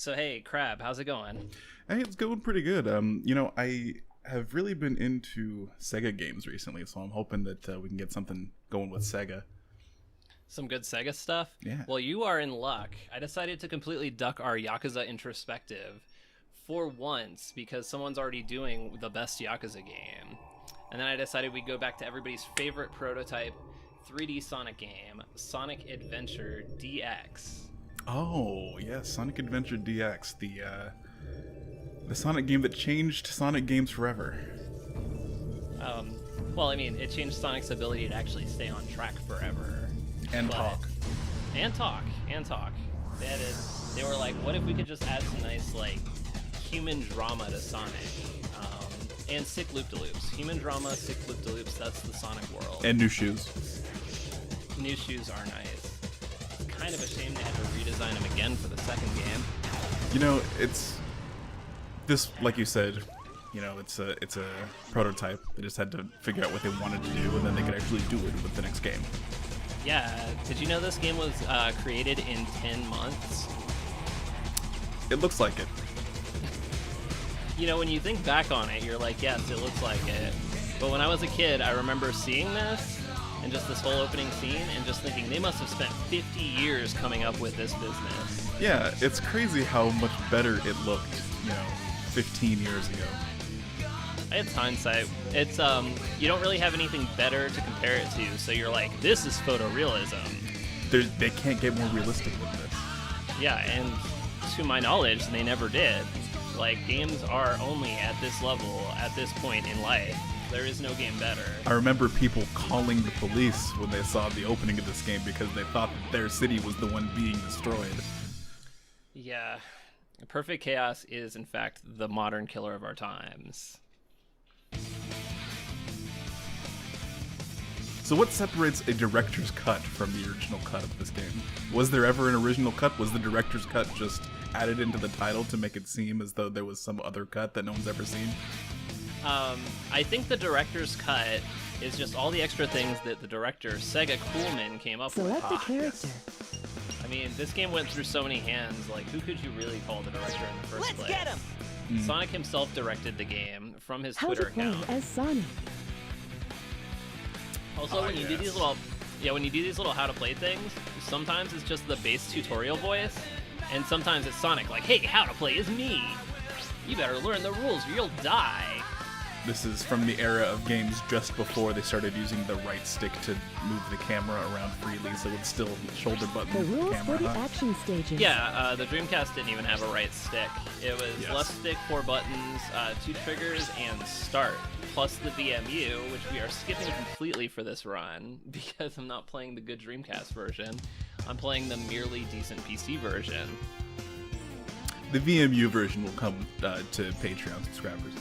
So hey, Crab, how's it going? Hey, it's going pretty good. I have really been into Sega games recently, so I'm hoping that we can get something going with Sega. Some good Sega stuff? Yeah. Well, you are in luck. I decided to completely duck our Yakuza introspective for once because someone's already doing the best Yakuza game. And then I decided we'd go back to everybody's favorite prototype 3D Sonic game, Sonic Adventure DX. Oh, yes, Sonic Adventure DX, the Sonic game that changed Sonic games forever. Well, I mean, it changed Sonic's ability to actually stay on track forever. And talk. And talk. They were like, what if we could just add some nice, human drama to Sonic? And sick loop-de-loops. Human drama, sick loop-de-loops, that's the Sonic world. And new shoes. New shoes are nice. It's kind of a shame they had to redesign them again for the second game. You know, it's this, like you said, it's a prototype. They just had to figure out what they wanted to do, and then they could actually do it with the next game. Yeah, did you know this game was created in 10 months? It looks like it. When you think back on it, you're like, yes, it looks like it. But when I was a kid, I remember seeing this, and just this whole opening scene, and just thinking, they must have spent 50 years coming up with this business. Yeah, it's crazy how much better it looked, 15 years ago. It's hindsight. It's, you don't really have anything better to compare it to, so you're like, this is photorealism. They can't get more realistic than this. Yeah, and to my knowledge, they never did. Games are only at this level, at this point in life. There is no game better. I remember people calling the police when they saw the opening of this game because they thought that their city was the one being destroyed. Yeah. Perfect Chaos is, in fact, the modern killer of our times. So what separates a director's cut from the original cut of this game? Was there ever an original cut? Was the director's cut just added into the title to make it seem as though there was some other cut that no one's ever seen? I think the director's cut is just all the extra things that the director, Sega Coolman, came up with. Select a character. I mean, this game went through so many hands, who could you really call the director in the first place? Let's get him! Sonic himself directed the game from his How Twitter to play account. as Sonic. Also, when you do these little how to play things, sometimes it's just the base tutorial voice, and sometimes it's Sonic hey, how to play is me. You better learn the rules or you'll die. This is from the era of games just before they started using the right stick to move the camera around freely, so it's still shoulder button The rules camera. for the action stages. Yeah, the Dreamcast didn't even have a right stick. It was Yes. left stick, 4 buttons, 2 triggers, and start, plus the VMU, which we are skipping completely for this run because I'm not playing the good Dreamcast version. I'm playing the merely decent PC version. The VMU version will come to Patreon subscribers.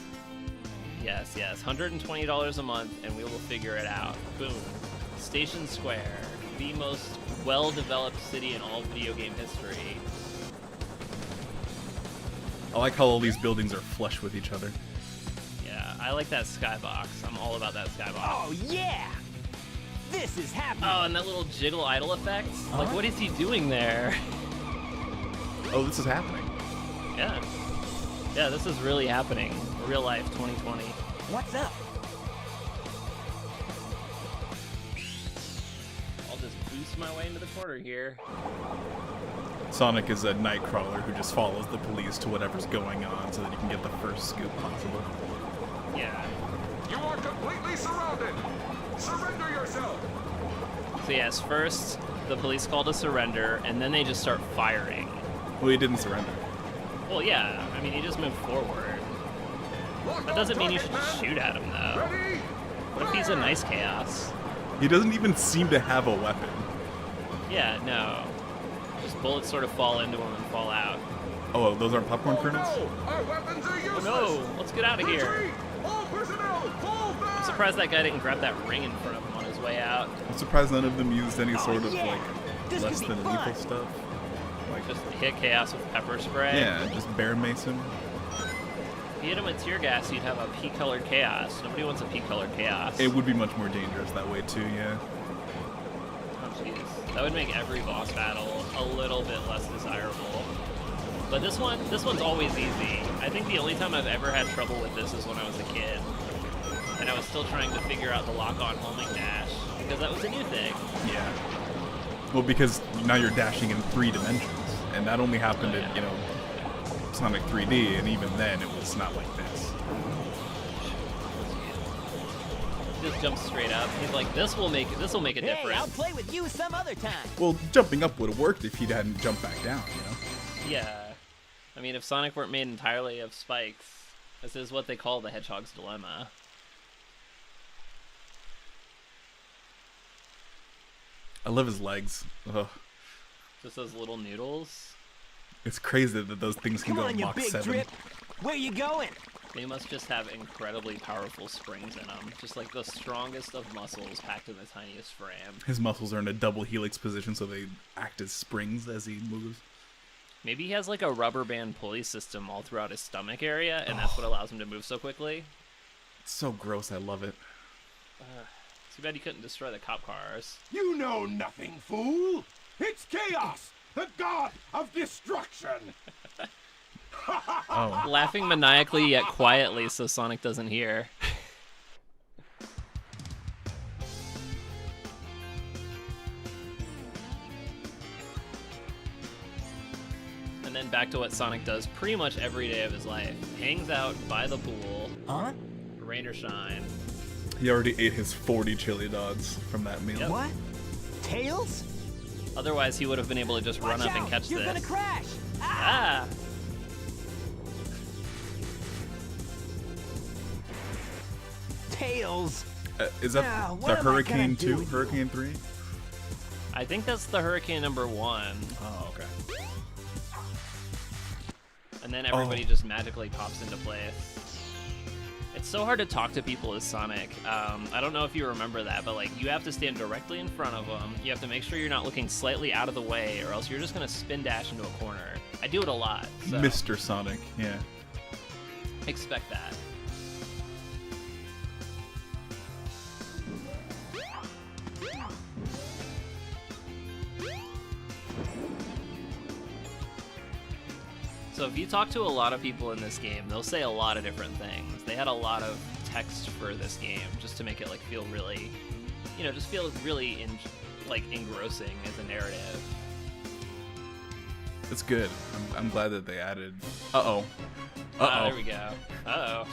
Yes, $120 a month, and we will figure it out. Boom. Station Square, the most well-developed city in all video game history. I like how all these buildings are flush with each other. Yeah, I like that skybox. I'm all about that skybox. Oh yeah! This is happening! Oh, and that little jiggle idle effect? What is he doing there? Oh, this is happening. Yeah. Yeah, this is really happening. Real life 2020. What's up? I'll just boost my way into the corner here. Sonic is a nightcrawler who just follows the police to whatever's going on so that you can get the first scoop possible. Yeah. You are completely surrounded! Surrender yourself! So yes, first the police call to surrender, and then they just start firing. Well, he didn't surrender. Well, yeah, I mean, he just moved forward. That doesn't mean you should shoot at him, though. Ready? What if he's a nice Chaos? He doesn't even seem to have a weapon. Yeah, no. Just bullets sort of fall into him and fall out. Oh, those aren't popcorn kernels? No! Our weapons are Oh useless! no, let's get out of here. Retreat! All personnel, fall back! I'm surprised that guy didn't grab that ring in front of him on his way out. I'm surprised none of them used any sort of, yeah. This less could be than fun. lethal stuff. Just hit Chaos with pepper spray. Yeah, just bear mason. If you hit him with tear gas, you'd have a pea-colored Chaos. Nobody wants a pea-colored Chaos. It would be much more dangerous that way too, yeah. Oh, jeez. That would make every boss battle a little bit less desirable. But this one's always easy. I think the only time I've ever had trouble with this is when I was a kid. And I was still trying to figure out the lock-on homing dash, because that was a new thing. Yeah. Well, because now you're dashing in 3 dimensions, and that only happened in, Sonic 3D, and even then it was not like this. Just jumps straight up. He's like, this will make a Hey, difference. I'll play with you some other time. Well, jumping up would have worked if he hadn't jumped back down, Yeah. I mean, if Sonic weren't made entirely of spikes, this is what they call the Hedgehog's Dilemma. I love his legs. Ugh. Just those little noodles. It's crazy that those things can Come go on, you Mach big 7. drip. Where you going? They must just have incredibly powerful springs in them. Just like the strongest of muscles packed in the tiniest frame. His muscles are in a double helix position, so they act as springs as he moves. Maybe he has like a rubber band pulley system all throughout his stomach area, and that's what allows him to move so quickly. It's so gross, I love it. Too bad he couldn't destroy the cop cars. You know nothing, fool. It's Chaos, the god of destruction. Oh. Laughing maniacally yet quietly so Sonic doesn't hear. And then back to what Sonic does pretty much every day of his life. Hangs out by the pool, Huh? rain or shine. He already ate his 40 chili dogs from that meal. Yep. What? Tails? Otherwise, he would have been able to just run Watch up and out, catch you're this. gonna crash. Ah! Tails. Is that Now, the what am I gonna Hurricane do 2? with Hurricane 3? I think that's the Hurricane number 1. Oh, okay. And then everybody Oh. just magically pops into place. It's so hard to talk to people as Sonic. I don't know if you remember that, but like you have to stand directly in front of them. You have to make sure you're not looking slightly out of the way, or else you're just gonna spin dash into a corner. I do it a lot, so Mr. Sonic, yeah. expect that. So if you talk to a lot of people in this game, they'll say a lot of different things. They had a lot of text for this game just to make it like feel really, just feel really engrossing as a narrative. It's good. I'm glad that they added. Uh-oh. Ah, there Uh-oh. we go. Uh-oh.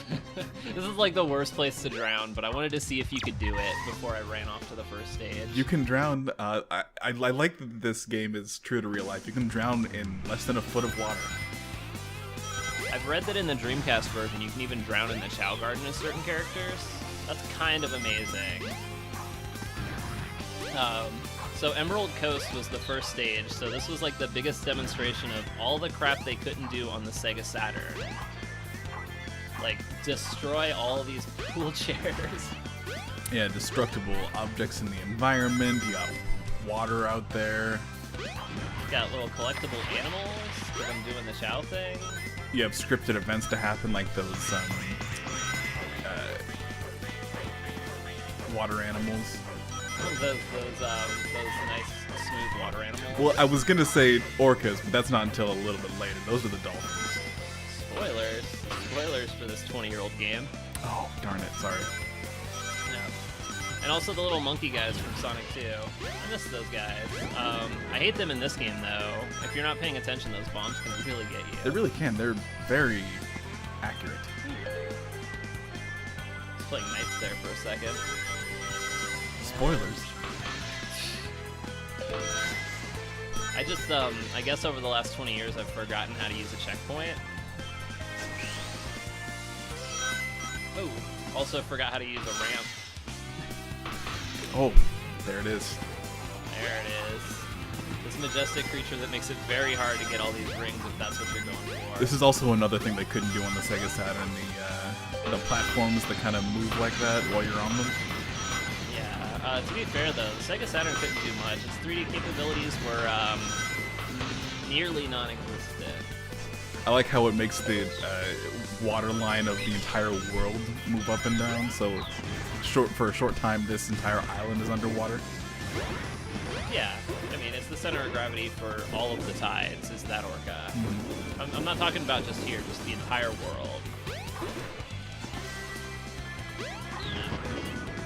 This is like the worst place to drown, but I wanted to see if you could do it before I ran off to the first stage. You can drown. I like that this game is true to real life. You can drown in less than a foot of water. I've read that in the Dreamcast version, you can even drown in the Chow Garden as certain characters. That's kind of amazing. So Emerald Coast was the first stage, so this was like the biggest demonstration of all the crap they couldn't do on the Sega Saturn. Like, destroy all these pool chairs. Yeah, destructible objects in the environment. You got water out there. Got little collectible animals for them doing the Chow thing. You have scripted events to happen, like those water animals. Those nice smooth water animals. Well, I was gonna say orcas, but that's not until a little bit later. Those are the dolphins. Spoilers for this 20-year-old game. Oh, darn it! Sorry. No. And also the little monkey guys from Sonic 2. I miss those guys. I hate them in this game though. If you're not paying attention, those bombs can really get you. They really can. They're very accurate. Just playing Knights there for a second. Spoilers. I just, I guess over the last 20 years I've forgotten how to use a checkpoint. Oh, also forgot how to use a ramp. Oh, there it is. There it is. This majestic creature that makes it very hard to get all these rings if that's what you're going for. This is also another thing they couldn't do on the Sega Saturn. The platforms that kind of move like that while you're on them. Yeah. To be fair though, the Sega Saturn couldn't do much. Its 3D capabilities were nearly non-existent. I like how it makes the water line of the entire world move up and down. So, for a short time, this entire island is underwater. Yeah, I mean, it's the center of gravity for all of the tides, is that Orca. I'm not talking about just here, just the entire world.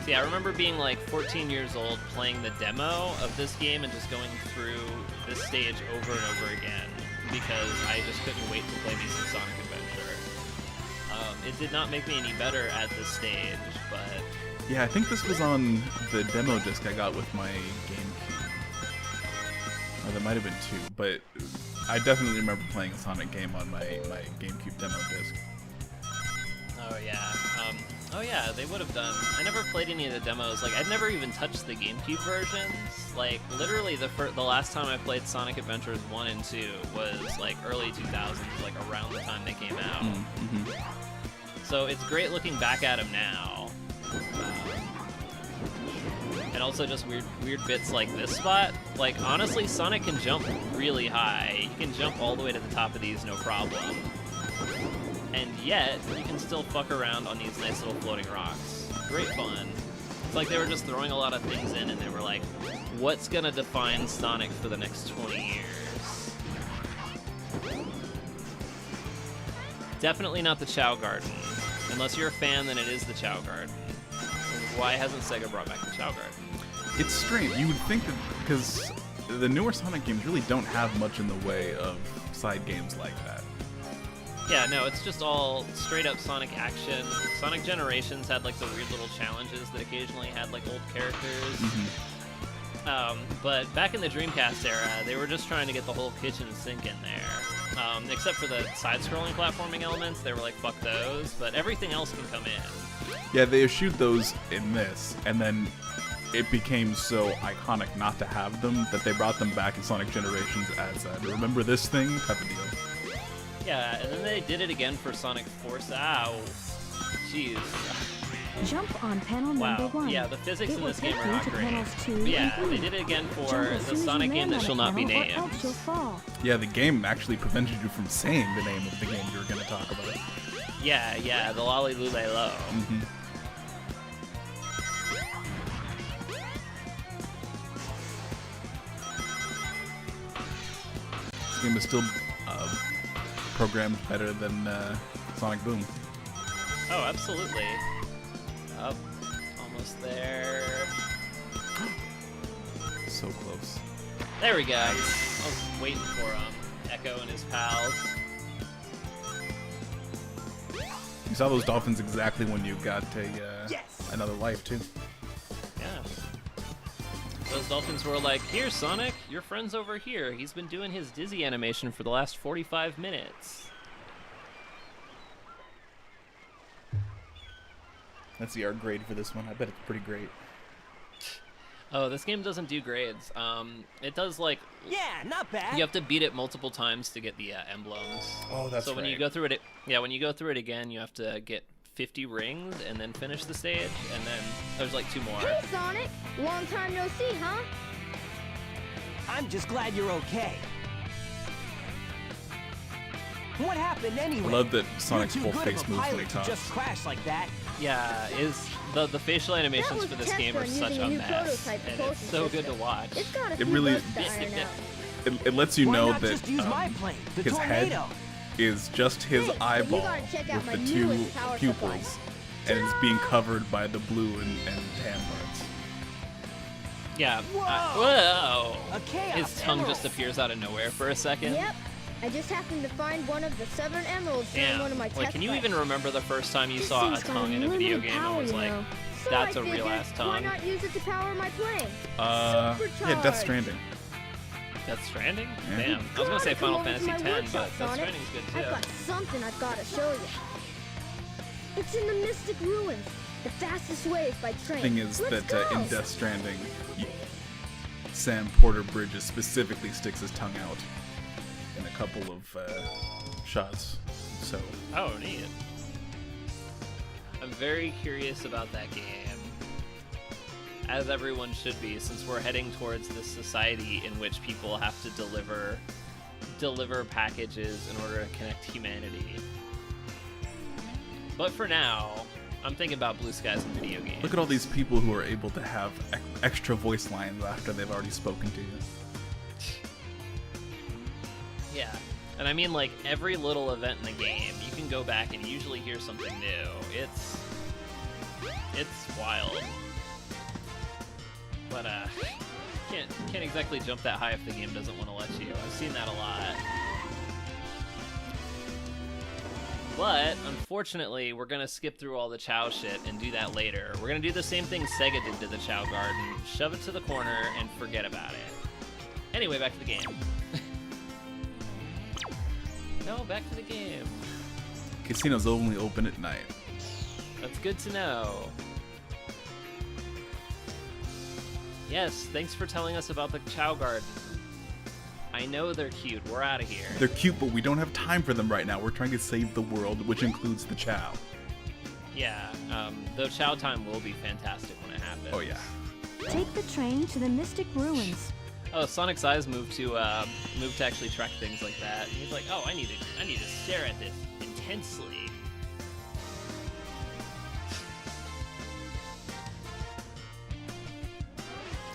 See, I remember being like 14 years old playing the demo of this game and just going through this stage over and over again because I just couldn't wait to play me some Sonic Adventure. It did not make me any better at this stage, but... Yeah, I think this was on the demo disc I got with my GameCube. Or there might have been two, but I definitely remember playing a Sonic game on my GameCube demo disc. Oh yeah. Oh yeah, they would have done. I never played any of the demos. Like, I'd never even touched the GameCube versions. Like, literally the last time I played Sonic Adventures 1 and 2 was like early 2000s, like around the time they came out. So it's great looking back at them now. And also just weird bits like this spot. Like, honestly, Sonic can jump really high. He can jump all the way to the top of these, no problem. And yet, you can still fuck around on these nice little floating rocks. Great fun. It's like they were just throwing a lot of things in, and they were like, what's gonna define Sonic for the next 20 years? Definitely not the Chow Garden. Unless you're a fan, then it is the Chow Garden. Why hasn't Sega brought back the Chow Garden? It's strange. You would think that because the newer Sonic games really don't have much in the way of side games like that. Yeah, no, it's just all straight up Sonic action. Sonic Generations had like the weird little challenges that occasionally had like old characters. But back in the Dreamcast era, they were just trying to get the whole kitchen sink in there. Except for the side-scrolling platforming elements, they were like, fuck those, but everything else can come in. Yeah, they eschewed those in this, and then it became so iconic not to have them that they brought them back in Sonic Generations as a remember this thing type of deal. Yeah, and then they did it again for Sonic Force. Ow. Jeez. Jump on panel number Wow. 1. Yeah, the physics It in will this game take are you not to great. panels 2 But yeah, and 3. they did it again for Jump as the soon as Sonic you game land that on a shall not be panel, or named. else you'll fall. Yeah, the game actually prevented you from saying the name of the game you were going to talk about. Yeah, the Lolly Lule Low. This game is still programmed better than Sonic Boom. Oh, absolutely. Up, almost there. So close. There we go. I was waiting for Echo and his pals. You saw those dolphins exactly when you got Yes! another life, too. Yeah. Those dolphins were like, here, Sonic, your friend's over here. He's been doing his Dizzy animation for the last 45 minutes. That's the art grade for this one. I bet it's pretty great. Oh, this game doesn't do grades. It does, like, Yeah, not bad. you have to beat it multiple times to get the emblems. Oh, that's So when you go through it, when you go through it again, you have to get 50 rings and then finish the stage, and then there's like 2 more. Hey, Sonic! Long time no see, huh? I'm just glad you're okay. What happened anyway? I love that Sonic's You're too full good face of a moves when pilot he to talks. just crash like that. Yeah, the facial animations was for a this test game are run such using a a new mess, prototype and it's propulsion so good to system. watch. It's got a It few really- bugs to iron out. It lets you Why know not that just use my plane, the his tornado? head is just his Hey, but you eyeball gotta check out with my the 2 newest power pupils, supply. and it's being covered by the blue and tan parts. Yeah. Whoa! Whoa! A chaos His tongue just emerald. appears out of nowhere for a second. Yep. I just happened to find one of the 7 emeralds during Damn. one of my Like, test can you flights. even remember the first time you This saw a thing's got tongue in a video unlimited game and power, was you like, know. So that's I a real figured, ass why tongue? not use it to power my plane? Yeah, Supercharged. Death Stranding. Death Stranding? Yeah. Damn. I was gonna say Come Final over to Fantasy my X, workshop, but Death Sonic. Stranding's good I've too. got something I've got to show you. It's in the Mystic Ruins. The fastest way is by train. Thing is Let's that go. in Death Stranding, Sam Porter Bridges specifically sticks his tongue out in a couple of shots. So Oh, neat. I'm very curious about that game. As everyone should be, since we're heading towards this society in which people have to deliver packages in order to connect humanity. But for now, I'm thinking about Blue Skies in video games. Look at all these people who are able to have extra voice lines after they've already spoken to you. Yeah. And I mean, like, every little event in the game, you can go back and usually hear something new. It's wild. But, can't exactly jump that high if the game doesn't want to let you. I've seen that a lot. But, unfortunately, we're gonna skip through all the Chao shit and do that later. We're gonna do the same thing Sega did to the Chao Garden, shove it to the corner, and forget about it. Anyway, back to the game. No, back to the game. Casinos only open at night. That's good to know. Yes, thanks for telling us about the Chao Garden. I know they're cute. We're out of here. They're cute, but we don't have time for them right now. We're trying to save the world, which includes the Chao. Yeah, though Chao time will be fantastic when it happens. Oh, yeah. Take the train to the Mystic Ruins. Oh, Sonic's eyes move to actually track things like that. And he's like, oh, I need to stare at this intensely.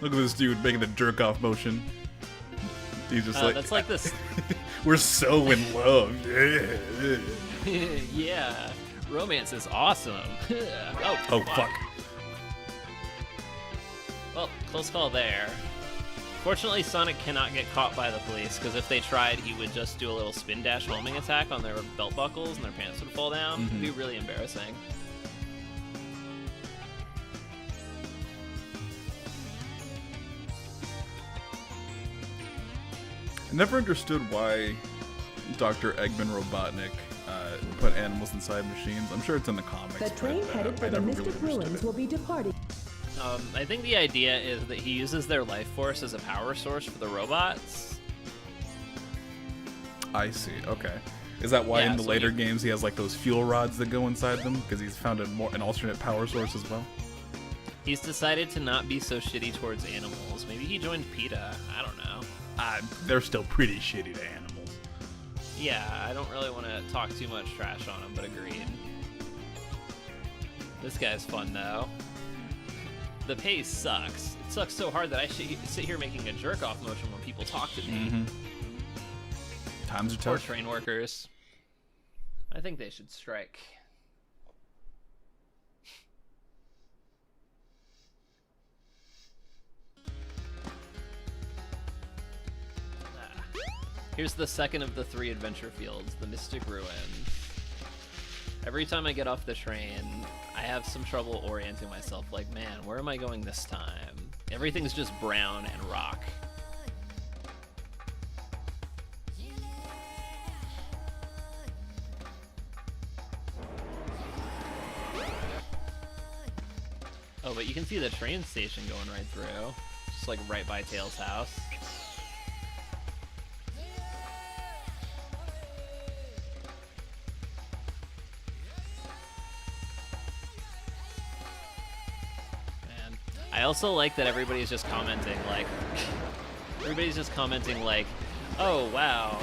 Look at this dude making the jerk-off motion. He's just like... That's like this... We're so in love. Yeah, romance is awesome. Oh, fuck. Well, close call there. Fortunately, Sonic cannot get caught by the police, because if they tried, he would just do a little spin dash homing attack on their belt buckles and their pants would fall down. It'd be really embarrassing. I never understood why Dr. Eggman Robotnik put animals inside machines. I'm sure it's in the comics. The train but, headed for I the never Mystic really understood Ruins it. will be departing. I think the idea is that he uses their life force as a power source for the robots. I see. Okay. Is that why Yeah, in the so later games he has like those fuel rods that go inside them? Because he's found an alternate power source as well? He's decided to not be so shitty towards animals. Maybe he joined PETA. I don't know. They're still pretty shitty to animals. Yeah, I don't really want to talk too much trash on him, but agreed. This guy's fun, though. The pace sucks. It sucks so hard that I should sit here making a jerk-off motion when people talk to me. Times are Poor tough. train workers. I think they should strike. Here's the second of the 3 adventure fields, the Mystic Ruins. Every time I get off the train, I have some trouble orienting myself. Like, man, where am I going this time? Everything's just brown and rock. Oh, but you can see the train station going right through. Just like right by Tails' house. Man. I also like that everybody's just commenting like oh wow,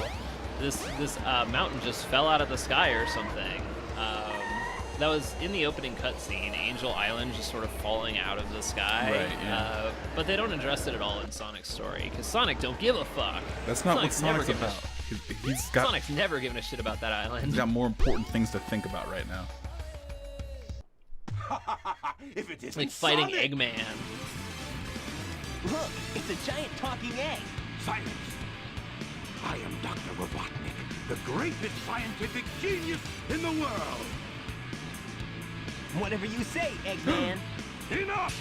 this mountain just fell out of the sky or something. That was in the opening cutscene, Angel Island just sort of falling out of the sky. Right, yeah. But they don't address it at all in Sonic's story, because Sonic don't give a fuck. That's not what never Sonic's given a about. Sonic's never given a shit about that island. He's got more important things to think about right now. If it isn't Like fighting Sonic. Eggman. Look, it's a giant talking egg. Silence! I am Dr. Robotnik, the greatest scientific genius in the world. Whatever you say, Eggman. Enough!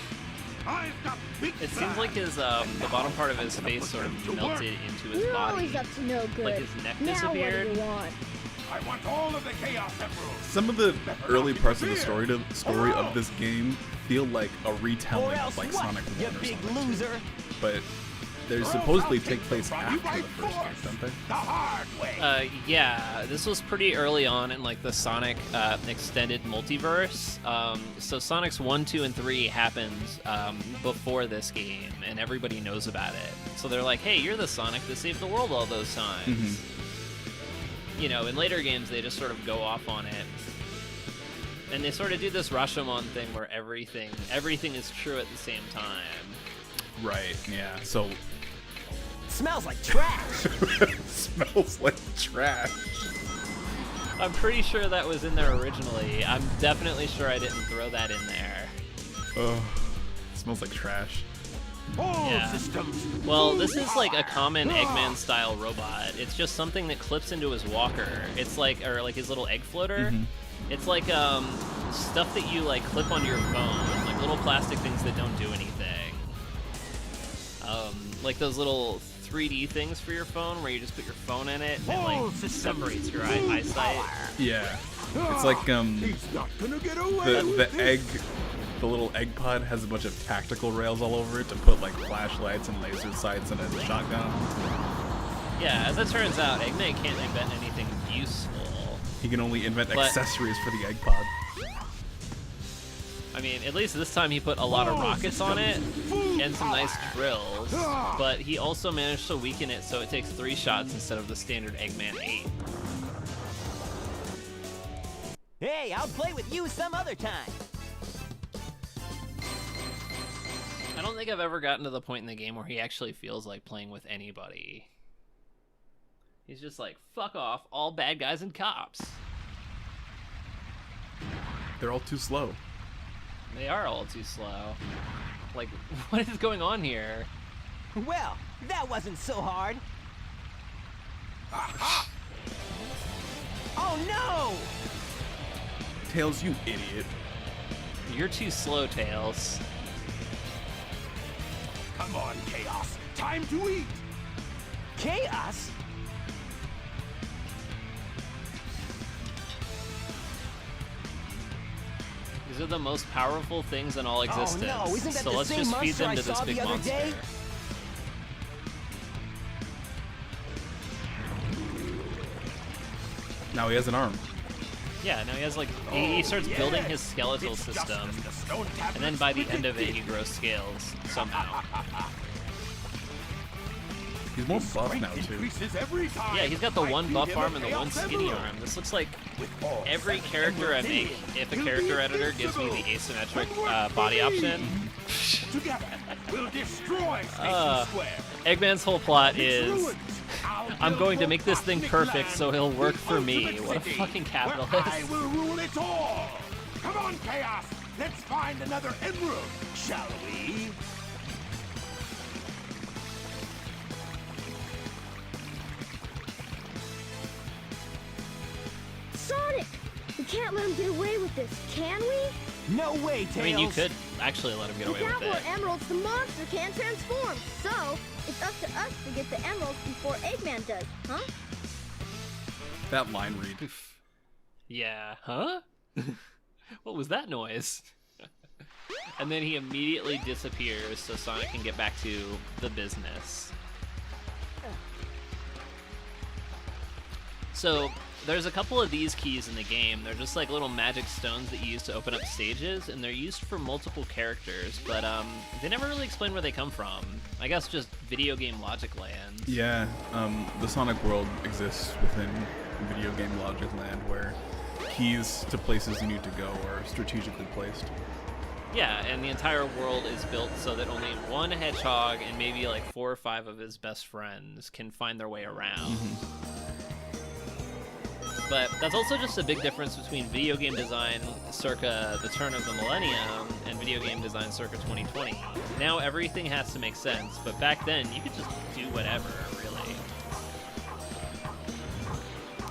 I've got big It seems plans. like his the bottom part of his face sort of melted into his You're body. always up to no good. Like his neck now disappeared. what do you want? I want all of the Chaos Emeralds. Some of the early parts of the story of this game feel like a retelling Or else of like what, Sonic 1 you or big something. loser? But they Or else supposedly I'll take them place from you after by the first game, force. don't they? The hard way. Yeah, this was pretty early on in like the Sonic extended multiverse. So Sonic's 1, 2, and 3 happened before this game, and everybody knows about it. So they're like, "Hey, you're the Sonic that saved the world all those times." You know, in later games they just sort of go off on it. And they sort of do this Rashomon thing where everything is true at the same time. Right, yeah. So Smells like trash. smells like trash. I'm pretty sure that was in there originally. I'm definitely sure I didn't throw that in there. Ugh. Smells like trash. All Yeah. systems. Well, this is like a common Eggman-style robot. It's just something that clips into his walker. It's like, or like his little egg floater. It's like stuff that you like clip onto your phone, like little plastic things that don't do anything. Like those little 3D things for your phone, where you just put your phone in it and it All like systems. separates your eyesight. Yeah. It's like He's not gonna get away the with egg, this. the little egg pod has a bunch of tactical rails all over it to put like flashlights and laser sights and a shotgun. Yeah, as it turns out, Eggman can't invent anything useful. He can only invent But- accessories for the egg pod. I mean, at least this time he put a lot of rockets on it and some nice drills, but he also managed to weaken it so it takes 3 shots instead of the standard Eggman 8. Hey, I'll play with you some other time. I don't think I've ever gotten to the point in the game where he actually feels like playing with anybody. He's just like, fuck off, all bad guys and cops. They're all too slow. They are all too slow. Like, what is going on here? Well, that wasn't so hard. Oh no! Tails, you idiot. You're too slow, Tails. Come on, Chaos. Time to eat. Chaos? These are the most powerful things in all existence. Oh no, isn't that so the let's same just feed monster them I to this saw big the other monster. day? Now he has an arm. Yeah, now he has like he starts yeah. building his skeletal It's just system, as the stone tablets and then by the end of it, predicted. he grows scales somehow. He's more buff now too. Increases every time. Yeah, he's got the I one feed buff him arm a and the one Chaos skinny Emerald. arm. This looks like With all every 7 character I emeralds in make. it, If a he'll character be editor gives me the invincible. asymmetric And work body for me. option, Together, we'll destroy Station Uh, Square. Eggman's whole plot Its is, ruins. I'm I'll going to build make this thing Robotnik perfect Land, so he'll work the for me. ultimate What a city, fucking where capitalist. I will rule it all. Come on, Chaos. Let's find another emerald, shall we? Sonic! We can't let him get away with this, can we? No way, Tails. I mean, you could actually let him get away with Without more it. emeralds, the monster can't transform. So, it's up to us to get the emeralds before Eggman does, huh? That line read. Yeah, huh? What was that noise? And then he immediately disappears so Sonic can get back to the business. So, there's a couple of these keys in the game. They're just like little magic stones that you use to open up stages, and they're used for multiple characters, but they never really explain where they come from. I guess just video game logic land. Yeah, the Sonic world exists within video game Logic Land, where keys to places you need to go are strategically placed. Yeah, and the entire world is built so that only one hedgehog and maybe like 4 or 5 of his best friends can find their way around. But that's also just a big difference between video game design circa the turn of the millennium and video game design circa 2020. Now everything has to make sense, but back then you could just do whatever, really.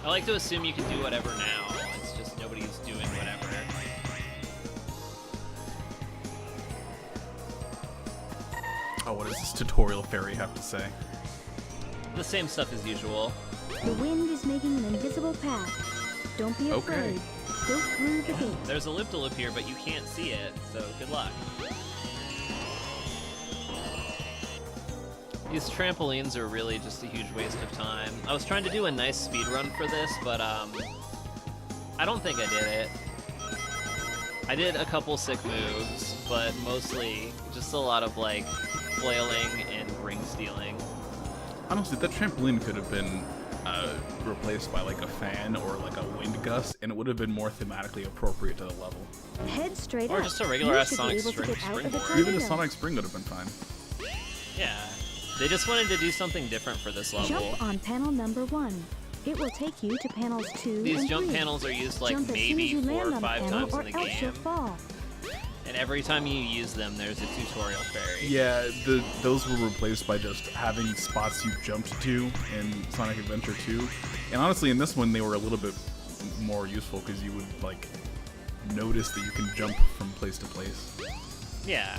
I like to assume you can do whatever now. It's just nobody's doing whatever. Oh, what does this tutorial fairy have to say? The same stuff as usual. The wind is making an invisible path. Don't be Okay. afraid. Go through the gate. There's a loop-de-loop here, but you can't see it, so good luck. These trampolines are really just a huge waste of time. I was trying to do a nice speed run for this, but I don't think I did it. I did a couple sick moves, but mostly just a lot of like flailing and ring stealing. Honestly, that trampoline could have been replaced by like a fan or like a wind gust, and it would have been more thematically appropriate to the level. Head straight Or up. just a regular You ass should be Sonic able to get out of the springboard. Even a tornado. Sonic Spring would have been fine. Yeah. They just wanted to do something different for this level. Jump on panel number 1. It will take you to panels 2 These and jump 3. panels are used like Jump as soon as maybe you 4 land or on the 5 panel, times or in the else you'll game. fall. And every time you use them, there's a tutorial fairy. Yeah, those were replaced by just having spots you jumped to in Sonic Adventure 2. And honestly, in this one, they were a little bit more useful because you would like notice that you can jump from place to place. Yeah.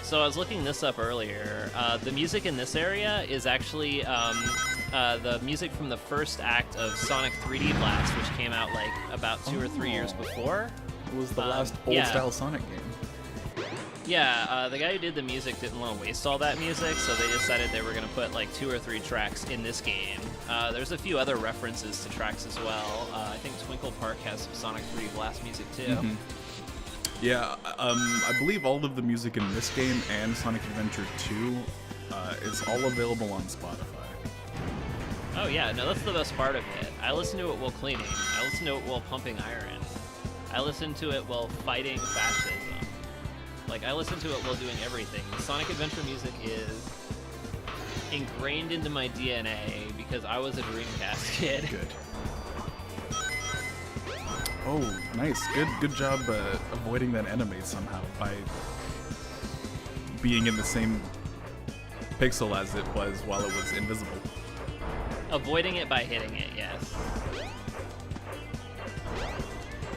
So I was looking this up earlier. The music in this area is actually the music from the first act of Sonic 3D Blast, which came out like about 2 or 3 years before. It was the last yeah. old-style Sonic game. Yeah, the guy who did the music didn't want to waste all that music, so they decided they were going to put like 2 or 3 tracks in this game. There's a few other references to tracks as well. I think Twinkle Park has some Sonic 3D Blast music too. Mhm. Yeah, I believe all of the music in this game and Sonic Adventure 2 is all available on Spotify. Oh yeah, no, that's the best part of it. I listen to it while cleaning. I listen to it while pumping iron. I listen to it while fighting fascism. Like, I listen to it while doing everything. The Sonic Adventure music is ingrained into my DNA because I was a Dreamcast kid. Good. Oh, nice. Good job avoiding that enemy somehow by being in the same pixel as it was while it was invisible. Avoiding it by hitting it, yes.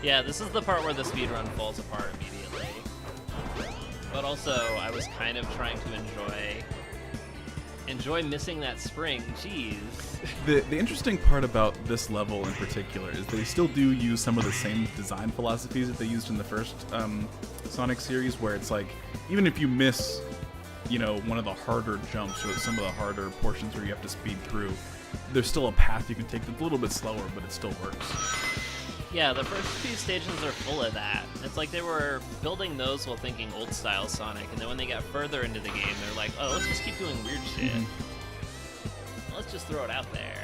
Yeah, this is the part where the speedrun falls apart immediately. But also, I was kind of trying to enjoy missing that spring. Jeez. The interesting part about this level in particular is they still do use some of the same design philosophies that they used in the first Sonic series, where it's like, even if you miss, you know, one of the harder jumps or some of the harder portions where you have to speed through, there's still a path you can take that's a little bit slower, but it still works. Yeah, the first few stations are full of that. It's like they were building those while thinking old style Sonic, and then when they got further into the game, they're like, oh, let's just keep doing weird shit. Let's just throw it out there.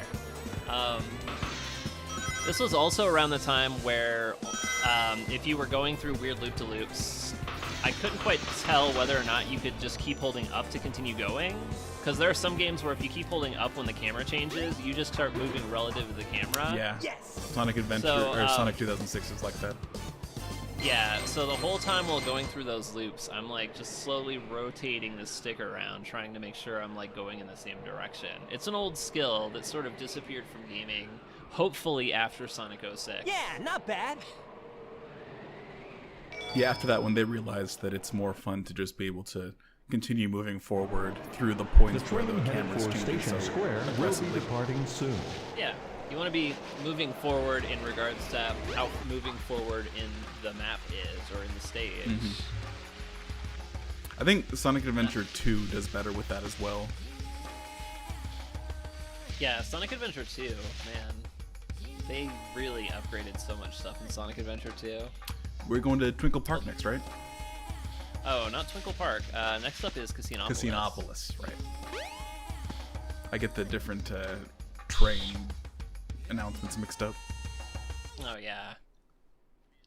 This was also around the time where if you were going through weird loop-de-loops, I couldn't quite tell whether or not you could just keep holding up to continue going. Because there are some games where if you keep holding up when the camera changes, you just start moving relative to the camera. Yeah. Yes! Sonic Adventure or Sonic 2006 is like that. Yeah, so the whole time while going through those loops, I'm like just slowly rotating the stick around, trying to make sure I'm like going in the same direction. It's an old skill that sort of disappeared from gaming, hopefully after Sonic 06. Yeah, not bad. Yeah, after that, when they realized that it's more fun to just be able to continue moving forward through the points The where the train headed camera's for changing Station so Square will be aggressively. departing soon. Yeah, you want to be moving forward in regards to how moving forward in the map is, or in the stage. I think Sonic Adventure 2 does better with that as well. Yeah, Sonic Adventure 2, man. They really upgraded so much stuff in Sonic Adventure 2. We're going to Twinkle Park next, right? Oh, not Twinkle Park. Next up is Casinopolis. Casinopolis, right. I get the different train announcements mixed up. Oh, yeah.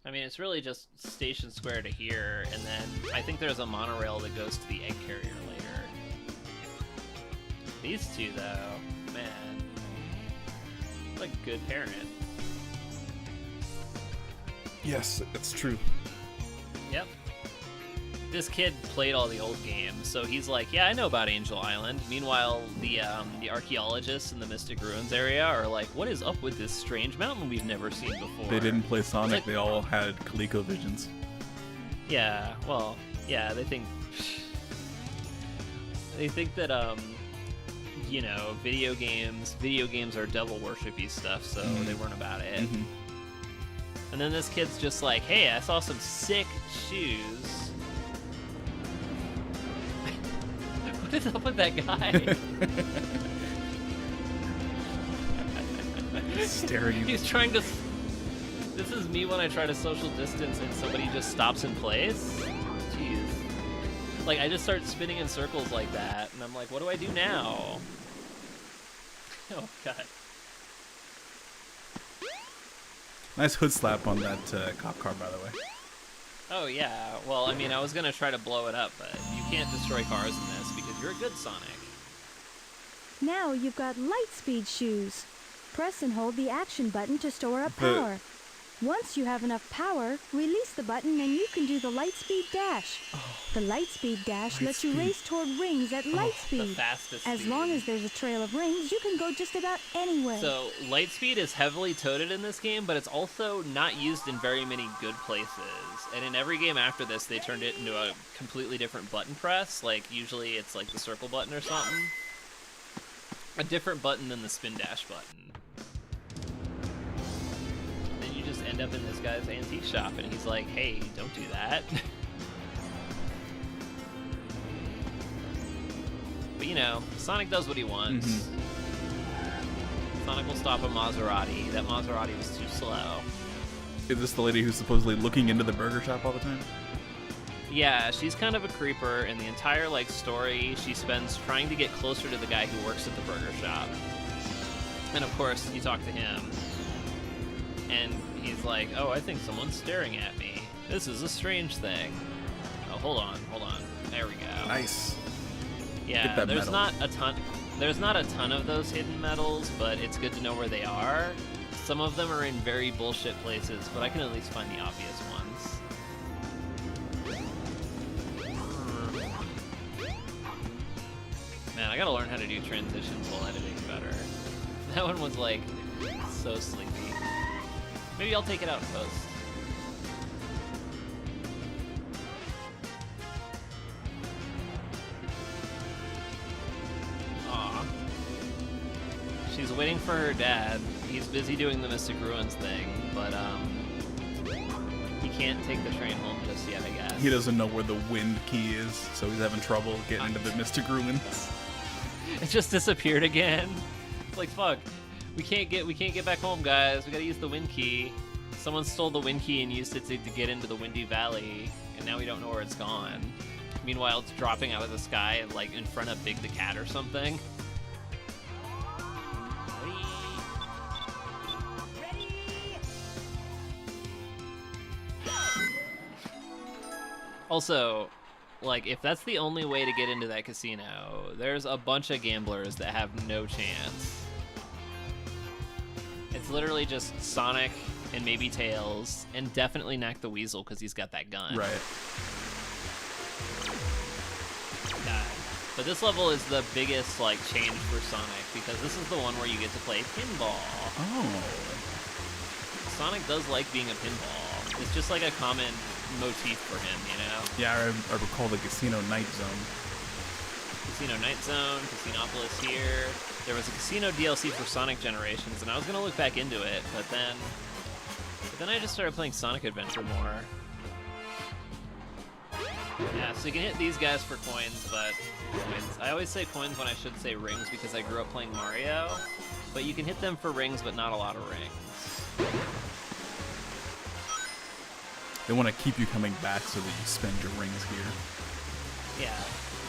I mean, it's really just Station Square to here, and then I think there's a monorail that goes to the egg carrier later. These two, though, man. What a good parent. Yes, it's true. Yep. This kid played all the old games, so he's like, yeah, I know about Angel Island. Meanwhile, the archaeologists in the Mystic Ruins area are like, what is up with this strange mountain we've never seen before? They didn't play Sonic, like- they all had ColecoVisions. Yeah, well, yeah, they think that you know, video games are devil worshipy stuff, so they weren't about it. And then this kid's just like, hey, I saw some sick shoes. What is up with that guy? Staring. He's trying to. This is me when I try to social distance and somebody just stops in place. Jeez. Like, I just start spinning in circles like that, and I'm like, what do I do now? Oh, God. Nice hood slap on that cop car, by the way. Oh, yeah. Well, I mean, I was gonna try to blow it up, but you can't destroy cars in this because you're a good Sonic. Now you've got light speed shoes. Press and hold the action button to store up The- power. Once you have enough power, release the button and you can do the light speed dash. The light speed dash lets you speed. race toward rings at light The speed. fastest As speed. long as there's a trail of rings, you can go just about anywhere. So, Lightspeed is heavily toted in this game, but it's also not used in very many good places. And in every game after this, they turned it into a completely different button press. Like, usually it's like the circle button or something. A different button than the spin dash button. Then you just end up in this guy's antique shop, and he's like, hey, don't do that. But you know, Sonic does what he wants. Sonic will stop a Maserati. That Maserati was too slow. Is this the lady who's supposedly looking into the burger shop all the time? Yeah, she's kind of a creeper, and the entire like story she spends trying to get closer to the guy who works at the burger shop. And of course, you talk to him, and he's like, "Oh, I think someone's staring at me. This is a strange thing." Oh, hold on. There we go. Nice. Yeah, Get that there's medal. not a ton. There's not a ton of those hidden medals, but it's good to know where they are. Some of them are in very bullshit places, but I can at least find the obvious ones. Man, I gotta learn how to do transitions while editing better. That one was like so sleepy. Maybe I'll take it out in post. Aw. She's waiting for her dad. He's busy doing the Mystic Ruins thing, but he can't take the train home just yet, I guess. He doesn't know where the wind key is, so he's having trouble getting into the Mystic Ruins. It just disappeared again. It's like, fuck. We can't get back home, guys. We gotta use the wind key. Someone stole the wind key and used it to get into the Windy Valley, and now we don't know where it's gone. Meanwhile, it's dropping out of the sky, like in front of Big the Cat or something. Also, like, if that's the only way to get into that casino, there's a bunch of gamblers that have no chance. It's literally just Sonic and maybe Tails, and definitely Knack the Weasel because he's got that gun. Right. God. But this level is the biggest, like, change for Sonic because this is the one where you get to play pinball. Oh. Sonic does like being a pinball. It's just like a common motif for him, you know? Yeah, I recall the Casino Night Zone. Casino Night Zone, Casinopolis here. There was a Casino DLC for Sonic Generations, and I was gonna look back into it, but then I just started playing Sonic Adventure more. Yeah, so you can hit these guys for coins, but coins. I always say coins when I should say rings because I grew up playing Mario, but you can hit them for rings, but not a lot of rings. They want to keep you coming back so that you spend your rings here. Yeah.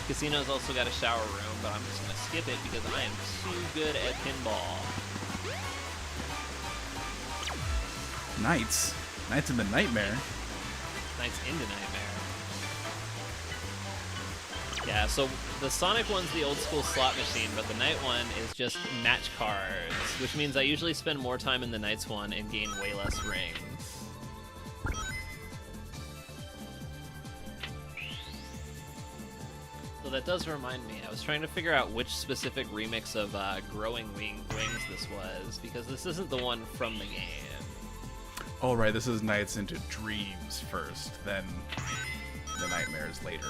Casino's also got a shower room, but I'm just gonna skip it because I am too good at pinball. Nights in the Nightmare. Nights into Nightmare. Yeah, so the Sonic one's the old school slot machine, but the Night one is just match cards, which means I usually spend more time in the Nights one and gain way less rings. So that does remind me, I was trying to figure out which specific remix of Growing Wings this was, because this isn't the one from the game. Oh, right, this is Nights into Dreams first, then the Nightmares later.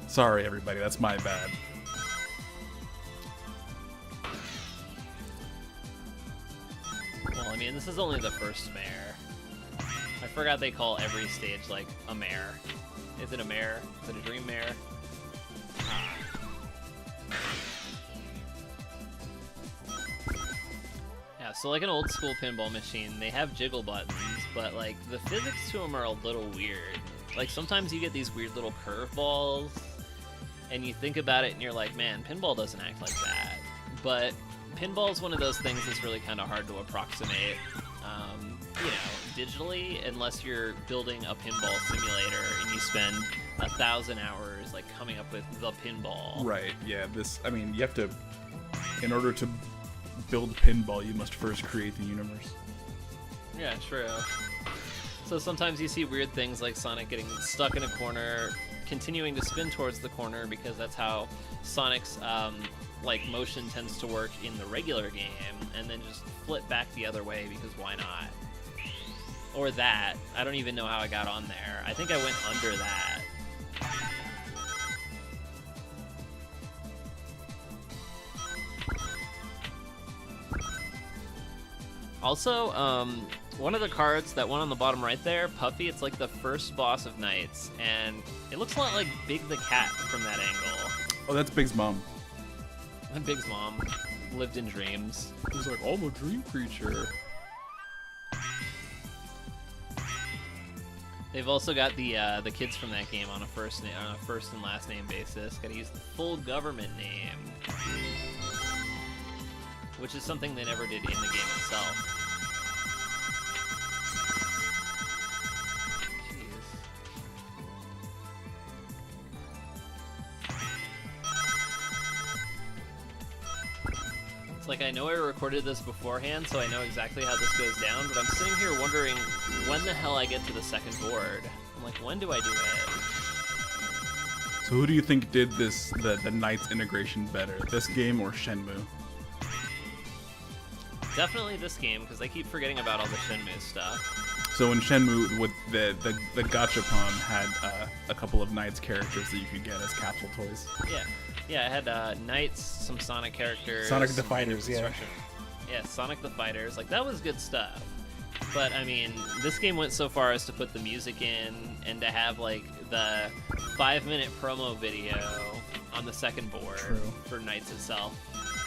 Sorry, everybody, that's my bad. Well, I mean, this is only the first mare. I forgot they call every stage, like, a mare. Is it a mare? Is it a dream mare? Yeah, so like an old school pinball machine, they have jiggle buttons, but like the physics to them are a little weird. Like, sometimes you get these weird little curveballs, and you think about it and you're like, man, pinball doesn't act like that. But pinball's one of those things that's really kind of hard to approximate, you know, digitally, unless you're building a pinball simulator and you spend 1,000 hours, like, coming up with the pinball. Right, yeah, I mean, you have to, in order to build pinball, you must first create the universe. Yeah, true. So sometimes you see weird things like Sonic getting stuck in a corner, continuing to spin towards the corner because that's how Sonic's like motion tends to work in the regular game, and then just flip back the other way because why not? Or that. I don't even know how I got on there. I think I went under that. Also, one of the cards, that one on the bottom right there, Puffy, it's like the first boss of Knights, and it looks a lot like Big the Cat from that angle. Oh, that's Big's mom. And Big's mom lived in dreams. He's like, I'm a dream creature. They've also got the kids from that game on a first and last name basis. Gotta use the full government name, which is something they never did in the game itself. Like, I know I recorded this beforehand, so I know exactly how this goes down, but I'm sitting here wondering when the hell I get to the second board. I'm like, when do I do it? So who do you think did the Knights integration better, this game or Shenmue? Definitely this game, because I keep forgetting about all the Shenmue stuff. So in Shenmue, with the Gachapon had a couple of Knights characters that you could get as capsule toys. Yeah, I had Knights, some Sonic characters. Sonic the Fighters, yeah. Yeah, Sonic the Fighters. Like, that was good stuff. But, I mean, this game went so far as to put the music in and to have, like, the 5-minute promo video on the second board for Knights itself.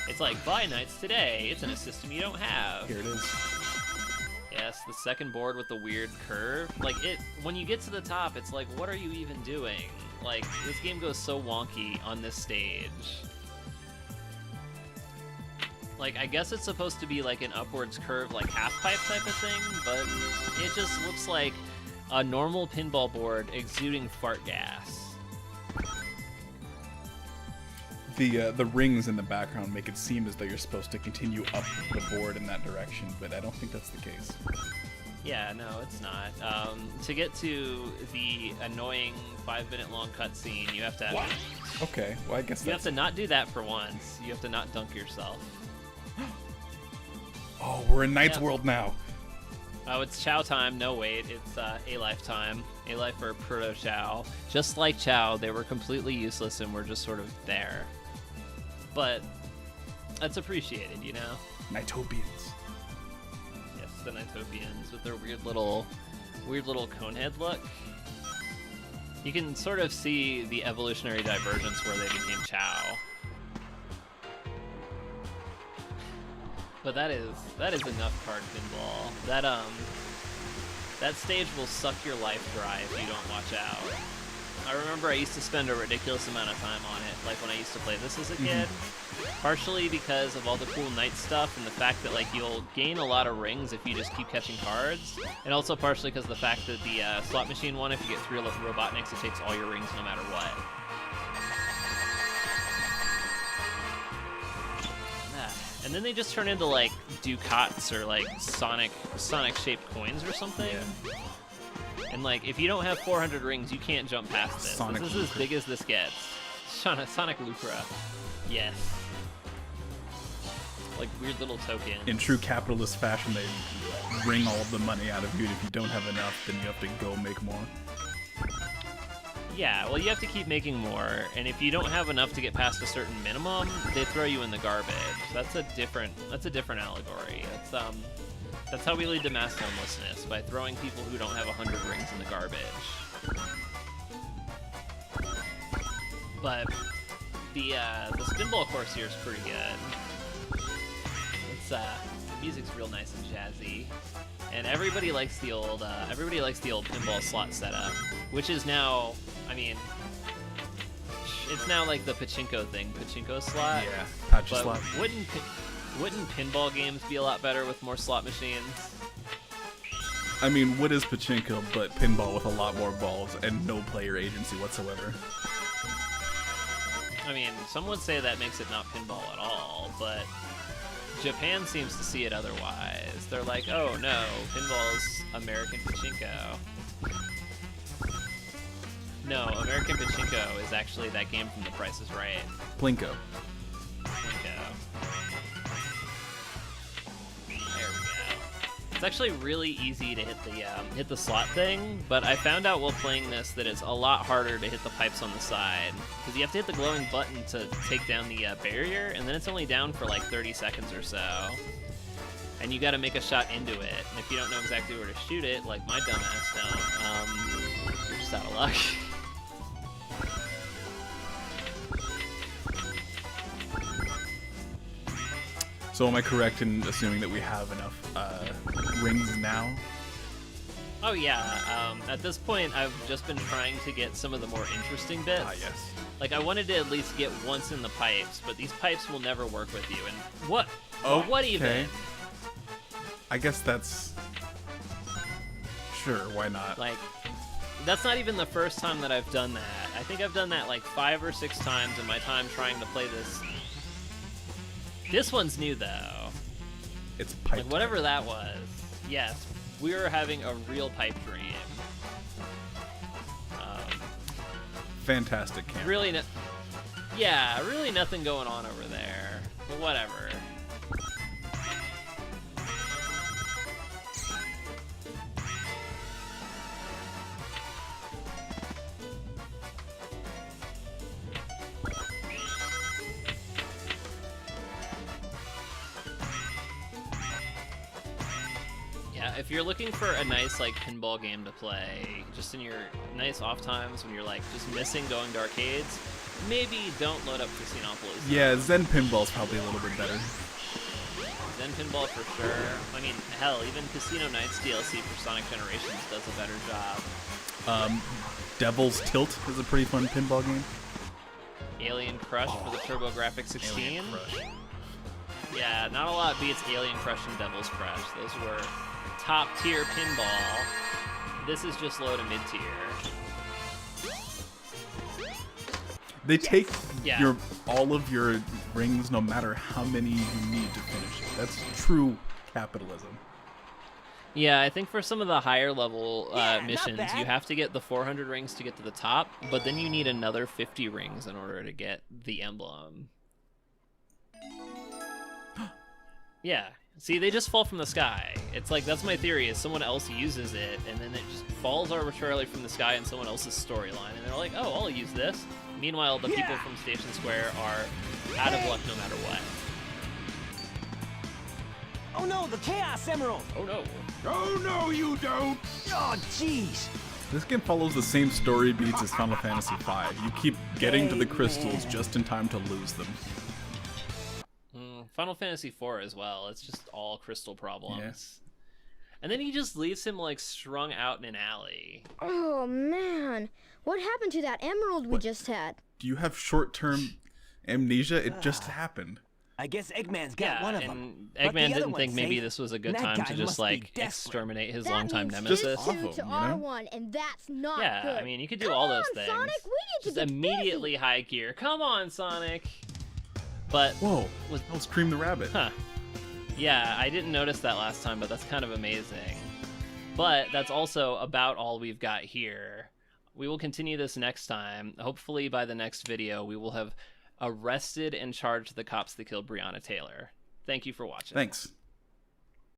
It's like, buy Knights today. It's in a system you don't have. Here it is. Yes, the second board with the weird curve. Like, when you get to the top, it's like, what are you even doing? Like, this game goes so wonky on this stage. Like, I guess it's supposed to be like an upwards curve, like half-pipe type of thing, but it just looks like a normal pinball board exuding fart gas. The rings in the background make it seem as though you're supposed to continue up the board in that direction, but I don't think that's the case. Yeah, no, it's not. To get to the annoying 5-minute long cutscene, you have to... What? Okay, well, I guess you have to not do that for once. You have to not dunk yourself. Oh, we're in Knight's World now. Oh, it's Chao time. No, wait. It's A-Life time. A-Life or Proto Chao. Just like Chao, they were completely useless and we're just sort of there. But that's appreciated, you know? Knightopians. Yes, the Knightopians with their weird little conehead look. You can sort of see the evolutionary divergence where they became Chao. But that is enough card pinball. That stage will suck your life dry if you don't watch out. I remember I used to spend a ridiculous amount of time on it, like when I used to play this as a kid. Partially because of all the cool Knight stuff and the fact that, like, you'll gain a lot of rings if you just keep catching cards, and also partially because of the fact that the slot machine one, if you get 3 Robotniks, it takes all your rings no matter what. And then they just turn into, like, Ducats or, like, Sonic-shaped coins or something. Yeah. And, like, if you don't have 400 rings, you can't jump past this. This is as big as this gets. Sonic Lucra. Yes. Like, weird little tokens. In true capitalist fashion, they wring all of the money out of you, and if you don't have enough, then you have to go make more. Yeah, well, you have to keep making more, and if you don't have enough to get past a certain minimum, they throw you in the garbage. That's a different allegory. That's how we lead to mass homelessness, by throwing people who don't have 100 rings in the garbage. But the Spinball course here is pretty good. music's real nice and jazzy, and everybody likes the old pinball slot setup, which is now, I mean, it's now like the pachinko thing, pachinko slot. Yeah, patch But slot. wouldn't pinball games be a lot better with more slot machines? I mean, what is pachinko but pinball with a lot more balls and no player agency whatsoever? I mean, some would say that makes it not pinball at all, but Japan seems to see it otherwise. They're like, oh no, pinball's American pachinko. No, American pachinko is actually that game from The Price is Right. Plinko. Plinko. There we go. It's actually really easy to hit the slot thing, but I found out while playing this that it's a lot harder to hit the pipes on the side, because you have to hit the glowing button to take down the barrier, and then it's only down for like 30 seconds or so. And you got to make a shot into it, and if you don't know exactly where to shoot it, like my dumbass don't, you're just out of luck. So am I correct in assuming that we have enough rings now? Oh yeah, at this point I've just been trying to get some of the more interesting bits. Ah, yes. Like I wanted to at least get once in the pipes, but these pipes will never work with you, and what? Oh, what even? okay. I guess that's... Sure, why not? Like, that's not even the first time that I've done that. I think I've done that like 5 or 6 times in my time trying to play this. This one's new though. It's pipe Like whatever that was. Yes, we were having a real pipe dream. Fantastic camera. Really, yeah, really nothing going on over there. But whatever. Yeah, if you're looking for a nice like pinball game to play, just in your nice off times when you're like just missing going to arcades, maybe don't load up Casinopolis. Yeah, Zen Pinball's probably a little bit better. Zen Pinball for sure. I mean, hell, even Casino Nights DLC for Sonic Generations does a better job. Devil's Tilt is a pretty fun pinball game. Alien Crush for the TurboGrafx 16. Alien Crush. Yeah, not a lot beats Alien Crush and Devil's Crush. Those were top tier pinball. This is just low to mid tier. They take Yeah. all of your rings no matter how many you need to finish it. That's true capitalism. Yeah, I think for some of the higher level Yeah, not missions, bad. you have to get the 400 rings to get to the top, but then you need another 50 rings in order to get the emblem. Yeah. See, they just fall from the sky. It's like, that's my theory, is someone else uses it, and then it just falls arbitrarily from the sky in someone else's storyline, and they're like, oh, I'll use this. Meanwhile, the people from Station Square are out of luck no matter what. Oh no, the Chaos Emerald! Oh no. Oh, no, you don't! Oh, jeez! This game follows the same story beats as Final Fantasy V. You keep getting to the crystals just in time to lose them. Final Fantasy IV as well. It's just all crystal problems. And then he just leaves him like strung out in an alley. Oh man, what happened to that emerald we just had? Do you have short-term amnesia? It just happened. I guess Eggman's got Yeah, one of and them. But Eggman the other didn't think one's maybe safe. this was a good That time to guy just must be like desperate. exterminate his That longtime means nemesis. Off him, Hit 2 to you know? R1, and that's not Yeah, good. I mean, you could do Come all those on, things. Sonic, we need to Just get immediately busy. high gear. Come on, Sonic. But Whoa, Was- that was Cream the Rabbit. Huh. Yeah, I didn't notice that last time, but that's kind of amazing. But that's also about all we've got here. We will continue this next time. Hopefully by the next video, we will have arrested and charged the cops that killed Breonna Taylor. Thank you for watching. Thanks.